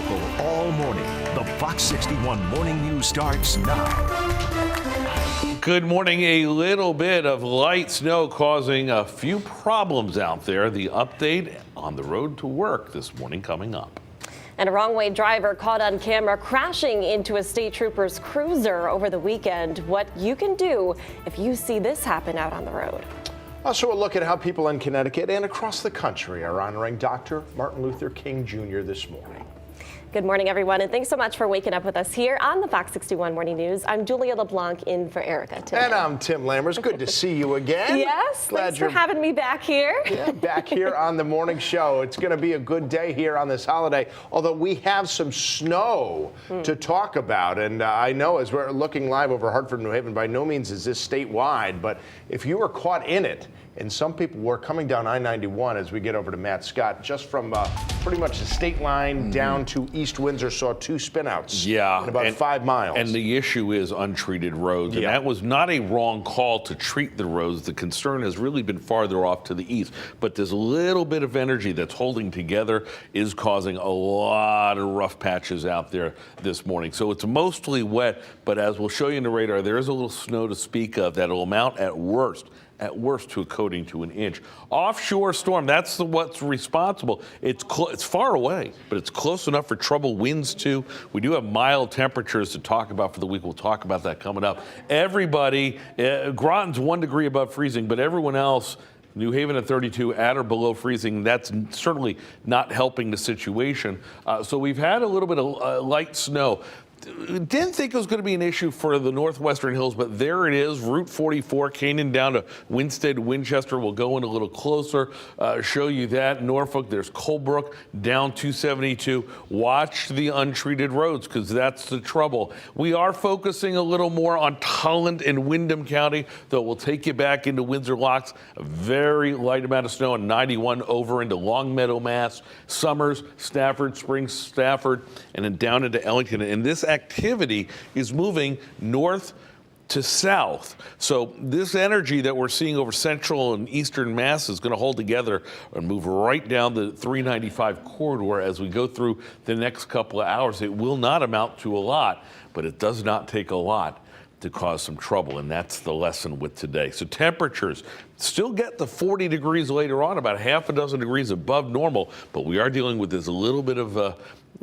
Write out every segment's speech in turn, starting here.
local all morning. The Fox 61 Morning News starts now. Good morning. A little bit of light snow causing a few problems out there. The update on the road to work this morning coming up. And a wrong-way driver caught on camera crashing into a state trooper's cruiser over the weekend. What you can do if you see this happen out on the road. Also a look at how people in Connecticut and across the country are honoring Dr. Martin Luther King Jr. this morning. Good morning, everyone, and thanks so much for waking up with us here on the Fox 61 Morning News. I'm Julia LeBlanc in for Erica today. And I'm Tim Lammers. Good to see you again. Yes, thanks for having me back here. Yeah, back here on the morning show. It's going to be a good day here on this holiday, although we have some snow to talk about. And I know as we're looking live over Hartford, New Haven, by no means is this statewide, but if you were caught in it, and some people were coming down I-91 as we get over to Matt Scott, just from pretty much the state line down to East Windsor, saw two spinouts in about 5 miles. And the issue is untreated roads. And that was not a wrong call to treat the roads. The concern has really been farther off to the east. But this little bit of energy that's holding together is causing a lot of rough patches out there this morning. So it's mostly wet, but as we'll show you in the radar, there is a little snow to speak of that'll amount at worst to a coating to an inch. Offshore storm, that's what's responsible. It's far away, but it's close enough for trouble winds too. We do have mild temperatures to talk about for the week. We'll talk about that coming up. Everybody, Groton's 1 degree above freezing, but everyone else, New Haven at 32, at or below freezing. That's certainly not helping the situation. So we've had a little bit of light snow. Didn't think it was going to be an issue for the northwestern hills, but there it is. Route 44, Canaan down to Winstead, Winchester. We'll go in a little closer, show you that. Norfolk, there's Colebrook down 272. Watch the untreated roads because that's the trouble. We are focusing a little more on Tolland and Windham County, though we'll take you back into Windsor Locks. A very light amount of snow on 91 over into Longmeadow, Mass, Summers, Stafford, Springs, Stafford, and then down into Ellington. And this activity is moving north to south. So this energy that we're seeing over central and eastern Mass is going to hold together and move right down the 395 corridor as we go through the next couple of hours. It will not amount to a lot, but it does not take a lot to cause some trouble, and that's the lesson with today. So temperatures still get to 40 degrees later on, about half a dozen degrees above normal, but we are dealing with this little bit of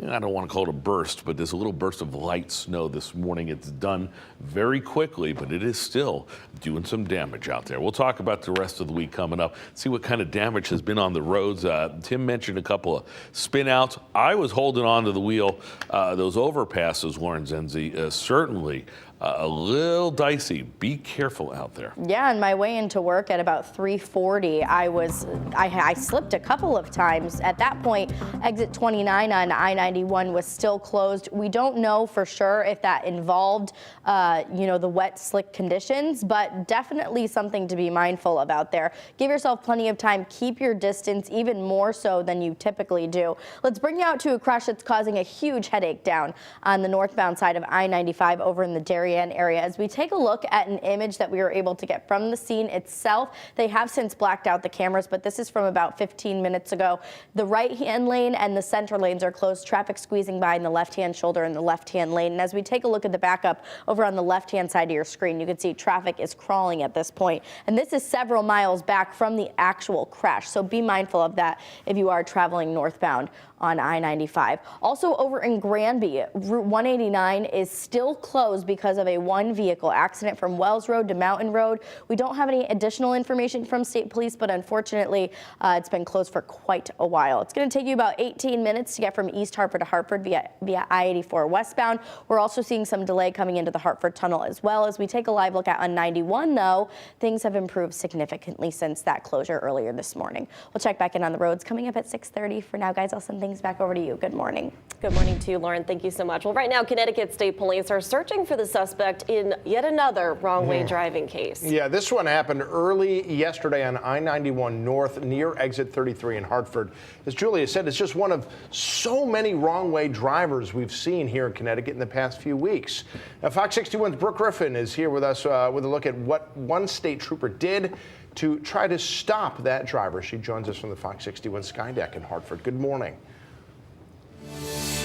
I don't want to call it a burst, but there's a little burst of light snow this morning. It's done very quickly, but it is still doing some damage out there. We'll talk about the rest of the week coming up, see what kind of damage has been on the roads. Tim mentioned a couple of spin outs. I was holding on to the wheel. Those overpasses, Lauren Zenzi, certainly a little dicey. Be careful out there. Yeah, on my way into work at about 3:40, I slipped a couple of times. At that point, exit 29 on I-91 was still closed. We don't know for sure if that involved, the wet, slick conditions, but definitely something to be mindful about there. Give yourself plenty of time. Keep your distance, even more so than you typically do. Let's bring you out to a crash that's causing a huge headache down on the northbound side of I-95 over in the Darien area. As we take a look at an image that we were able to get from the scene itself, they have since blacked out the cameras, but this is from about 15 minutes ago. The right-hand lane and the center lanes are closed. Traffic squeezing by in the left-hand shoulder and the left-hand lane. And as we take a look at the backup over on the left-hand side of your screen, you can see traffic is crawling at this point. And this is several miles back from the actual crash. So be mindful of that if you are traveling northbound on I-95. Also over in Granby, Route 189 is still closed because of a one-vehicle accident from Wells Road to Mountain Road. We don't have any additional information from state police, but unfortunately, it's been closed for quite a while. It's going to take you about 18 minutes to get from East Hartford to Hartford via I-84 westbound. We're also seeing some delay coming into the Hartford Tunnel as well. As we take a live look at on 91, though, things have improved significantly since that closure earlier this morning. We'll check back in on the roads coming up at 6:30. For now, guys, I'll send things back over to you. Good morning. Good morning to you, Lauren. Thank you so much. Well, right now, Connecticut State Police are searching for the suspect in yet another wrong-way driving case. Yeah, this one happened early yesterday on I-91 North near exit 33 in Hartford. As Julia said, it's just one of so many wrong-way drivers we've seen here in Connecticut in the past few weeks. Now, Fox 61's Brooke Griffin is here with us with a look at what one state trooper did to try to stop that driver. She joins us from the Fox 61 Sky Deck in Hartford. Good morning.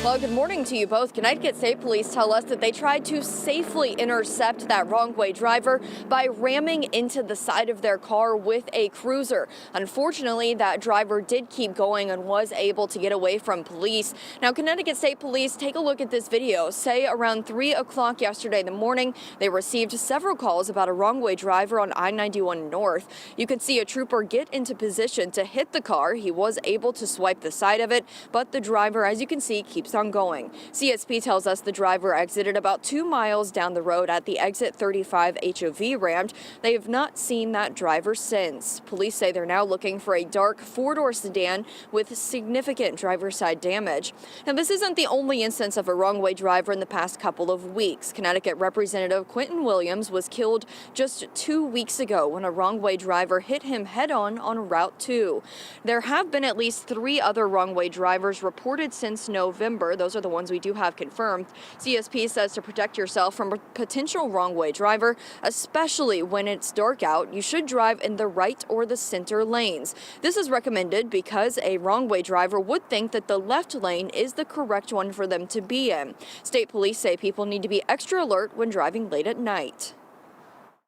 Well, good morning to you both. Connecticut State Police tell us that they tried to safely intercept that wrong-way driver by ramming into the side of their car with a cruiser. Unfortunately, that driver did keep going and was able to get away from police. Now, Connecticut State Police, take a look at this video. Say around 3 o'clock yesterday morning, they received several calls about a wrong-way driver on I-91 North. You could see a trooper get into position to hit the car. He was able to swipe the side of it, but the driver, as you can see, keeps on going. CSP tells us the driver exited about 2 miles down the road at the exit 35 HOV ramp. They have not seen that driver since. Police say they're now looking for a dark 4-door sedan with significant driver's side damage. Now, this isn't the only instance of a wrong-way driver in the past couple of weeks. Connecticut Representative Quentin Williams was killed just 2 weeks ago when a wrong-way driver hit him head-on Route 2. There have been at least 3 other wrong-way drivers reported since November. Those are the ones we do have confirmed. CSP says to protect yourself from a potential wrong-way driver, especially when it's dark out, you should drive in the right or the center lanes. This is recommended because a wrong-way driver would think that the left lane is the correct one for them to be in. State police say people need to be extra alert when driving late at night.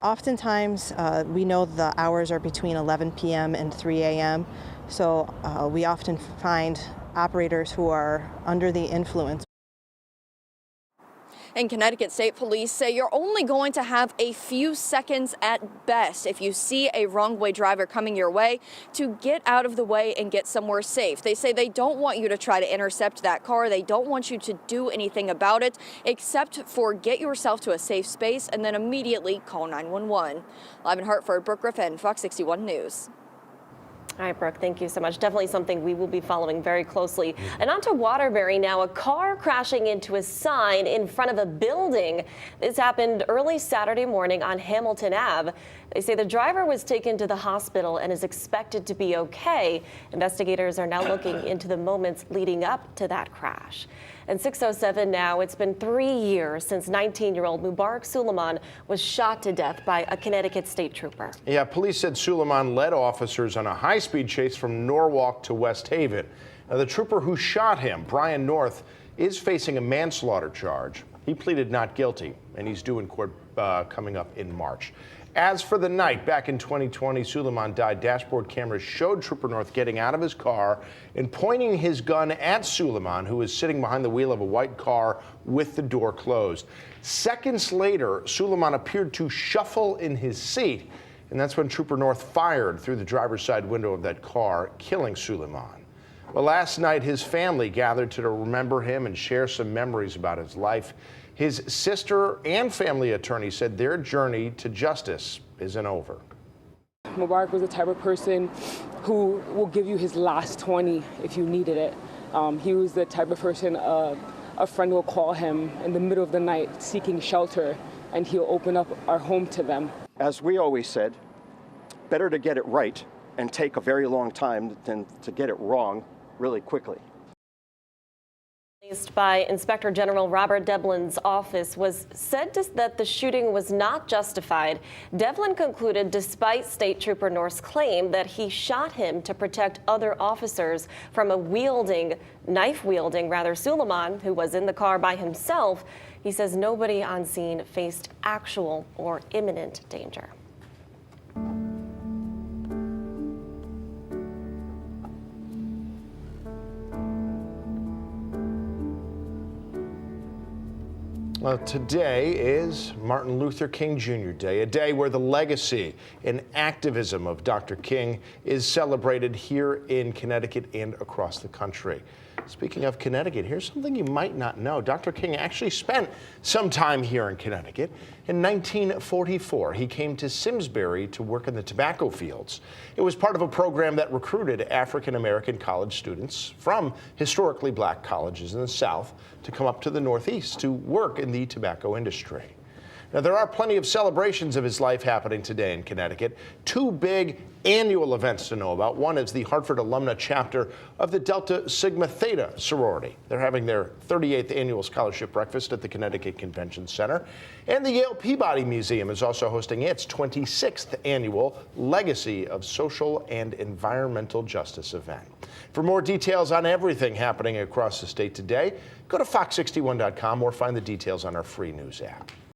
Oftentimes, we know the hours are between 11 p.m. and 3 a.m., so we often find operators who are under the influence. And Connecticut State Police say you're only going to have a few seconds at best if you see a wrong-way driver coming your way to get out of the way and get somewhere safe. They say they don't want you to try to intercept that car. They don't want you to do anything about it except for get yourself to a safe space and then immediately call 911. Live in Hartford, Brooke Griffin, Fox 61 News. All right, Brooke, thank you so much. Definitely something we will be following very closely. And on to Waterbury now, a car crashing into a sign in front of a building. This happened early Saturday morning on Hamilton Ave. They say the driver was taken to the hospital and is expected to be okay. Investigators are now looking into the moments leading up to that crash. And 6:07 now, it's been 3 years since 19-year-old Mubarak Suleiman was shot to death by a Connecticut state trooper. Yeah, police said Suleiman led officers on a high-speed chase from Norwalk to West Haven. Now, the trooper who shot him, Brian North, is facing a manslaughter charge. He pleaded not guilty, and he's due in court coming up in March. As for the night, back in 2020, Suleiman died. Dashboard cameras showed Trooper North getting out of his car and pointing his gun at Suleiman, who was sitting behind the wheel of a white car with the door closed. Seconds later, Suleiman appeared to shuffle in his seat, and that's when Trooper North fired through the driver's side window of that car, killing Suleiman. Well, last night, his family gathered to remember him and share some memories about his life. His sister and family attorney said their journey to justice isn't over. Mubarak was the type of person who will give you his last 20 if you needed it. He was the type of person a friend will call him in the middle of the night seeking shelter, and he'll open up our home to them. As we always said, better to get it right and take a very long time than to get it wrong really quickly. Released by Inspector General Robert Devlin's office was said that the shooting was not justified. Devlin concluded, despite State Trooper North's claim that he shot him to protect other officers from a knife-wielding Suleiman, who was in the car by himself, he says nobody on scene faced actual or imminent danger. Well, today is Martin Luther King Jr. Day, a day where the legacy and activism of Dr. King is celebrated here in Connecticut and across the country. Speaking of Connecticut, here's something you might not know. Dr. King actually spent some time here in Connecticut. In 1944, he came to Simsbury to work in the tobacco fields. It was part of a program that recruited African-American college students from historically black colleges in the South to come up to the Northeast to work in the tobacco industry. Now, there are plenty of celebrations of his life happening today in Connecticut. 2 big annual events to know about. One is the Hartford alumna chapter of the Delta Sigma Theta sorority. They're having their 38th annual scholarship breakfast at the Connecticut Convention Center. And the Yale Peabody Museum is also hosting its 26th annual Legacy of Social and Environmental Justice event. For more details on everything happening across the state today, go to fox61.com or find the details on our free news app.